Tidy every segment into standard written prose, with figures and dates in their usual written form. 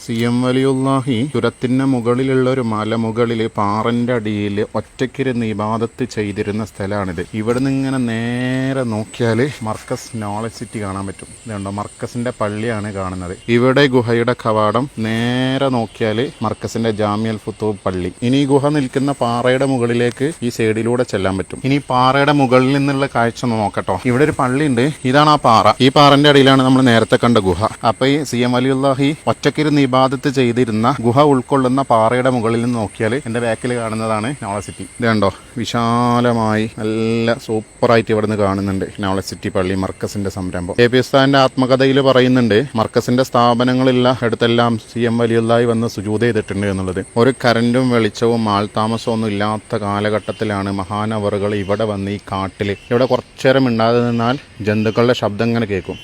CM വലിയുല്ലാഹി ചുരത്തിന് മുകളിലുള്ള ഒരു മലമുകളിൽ പാറന്റെ അടിയിൽ ഒറ്റയ്ക്കിരുന്ന് ഇബാദത്ത് ചെയ്തിരുന്ന സ്ഥലമാണിത്. ഇവിടെ നിന്ന് ഇങ്ങനെ നേരെ നോക്കിയാൽ മർക്കസ് നോളജ് സിറ്റി കാണാൻ പറ്റും. ഇതുണ്ടോ, മർക്കസിന്റെ പള്ളിയാണ് കാണുന്നത്. ഇവിടെ ഗുഹയുടെ കവാടം നേരെ നോക്കിയാൽ മർക്കസിന്റെ ജാമിയൽ ഫുത്തൂബ് പള്ളി. ഇനി ഈ ഗുഹ നിൽക്കുന്ന പാറയുടെ മുകളിലേക്ക് ഈ സൈഡിലൂടെ ചെല്ലാൻ പറ്റും. ഇനി പാറയുടെ മുകളിൽ നിന്നുള്ള കാഴ്ച നോക്കട്ടോ. ഇവിടെ ഒരു പള്ളി ഉണ്ട്. ഇതാണ് ആ പാറ. ഈ പാറന്റെ അടിയിലാണ് നമ്മൾ നേരത്തെ കണ്ട ഗുഹ. അപ്പൊ ഈ CM വലിയുല്ലാഹി ഒറ്റയ്ക്കിരുന്ന് ഇബാദത്ത് ചെയ്തിരുന്ന ഗുഹ ഉൾക്കൊള്ളുന്ന പാറയുടെ മുകളിൽ നിന്ന് നോക്കിയാൽ എന്റെ ബാക്കിൽ കാണുന്നതാണ് നോളജ് സിറ്റി. ഇത് കണ്ടോ, വിശാലമായി നല്ല സൂപ്പറായിട്ട് ഇവിടെ നിന്ന് കാണുന്നുണ്ട് നോളജ് സിറ്റി പള്ളി, മർക്കസിന്റെ സംരംഭം. ഉസ്താദിന്റെ ആത്മകഥയിൽ പറയുന്നുണ്ട്, മർക്കസിന്റെ സ്ഥാപനങ്ങളുള്ള അടുത്തെല്ലാം CM വലിയുല്ലാഹി വന്ന് സുജൂദ് ചെയ്തിട്ടുണ്ട് എന്നുള്ളത്. ഒരു കറന്റും വെളിച്ചവും ആൾതാമസവും ഒന്നും ഇല്ലാത്ത കാലഘട്ടത്തിലാണ് മഹാനവറുകൾ ഇവിടെ വന്ന് ഈ കാട്ടിൽ ഇവിടെ കുറച്ചേരം ഉണ്ടാതെ നിന്നാൽ ജന്തുക്കളുടെ ശബ്ദം ഇങ്ങനെ കേൾക്കും.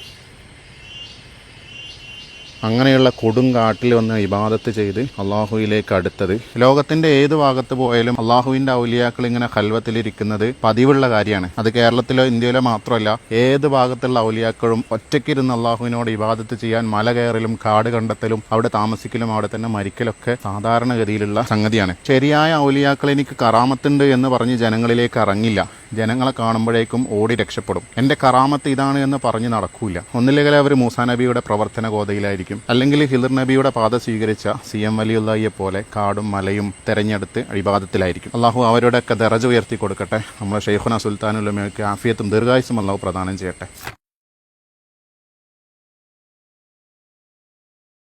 അങ്ങനെയുള്ള കൊടുങ്കാട്ടിൽ വന്ന് ഇബാദത്ത് ചെയ്ത് അള്ളാഹുവിലേക്ക് അടുത്തത്. ലോകത്തിന്റെ ഏത് ഭാഗത്ത് പോയാലും അള്ളാഹുവിന്റെ ഔലിയാക്കൾ ഇങ്ങനെ ഖൽവത്തിലിരിക്കുന്നത് പതിവുള്ള കാര്യമാണ്. അത് കേരളത്തിലോ ഇന്ത്യയിലോ മാത്രമല്ല, ഏത് ഭാഗത്തുള്ള ഔലിയാക്കളും ഒറ്റയ്ക്കിരുന്ന് അള്ളാഹുവിനോട് ഇബാദത്ത് ചെയ്യാൻ മല കയറലും കാട് കണ്ടെത്തലും അവിടെ താമസിക്കലും അവിടെ തന്നെ മരിക്കലൊക്കെ സാധാരണഗതിയിലുള്ള സംഗതിയാണ്. ശരിയായ ഔലിയാക്കൾ എനിക്ക് കറാമത്തുണ്ട് എന്ന് പറഞ്ഞ് ജനങ്ങളിലേക്ക് ഇറങ്ങില്ല. ജനങ്ങളെ കാണുമ്പോഴേക്കും ഓടി രക്ഷപ്പെടും. എന്റെ കറാമത്ത് ഇതാണ് എന്ന് പറഞ്ഞ് നടക്കൂല. ഒന്നില്ലെങ്കിൽ അവർ മൂസാ നബിയുടെ പ്രവർത്തന ഗോതയിലായിരിക്കും, അല്ലെങ്കിൽ ഹിദർ നബിയുടെ പാത സ്വീകരിച്ച CM വലിയുല്ലാഹിയെ പോലെ കാടും മലയും തെരഞ്ഞെടുത്ത് ഇബാദത്തിലായിരിക്കും. അള്ളാഹു അവരുടെയൊക്കെ ദറജ ഉയർത്തി കൊടുക്കട്ടെ. നമ്മുടെ ഷെയ്ഖുന സുൽത്താനുൽ ഉലമയ്ക്ക് ആഫിയത്തും ദീർഘായുസ്സും അള്ളാഹു പ്രദാനം ചെയ്യട്ടെ.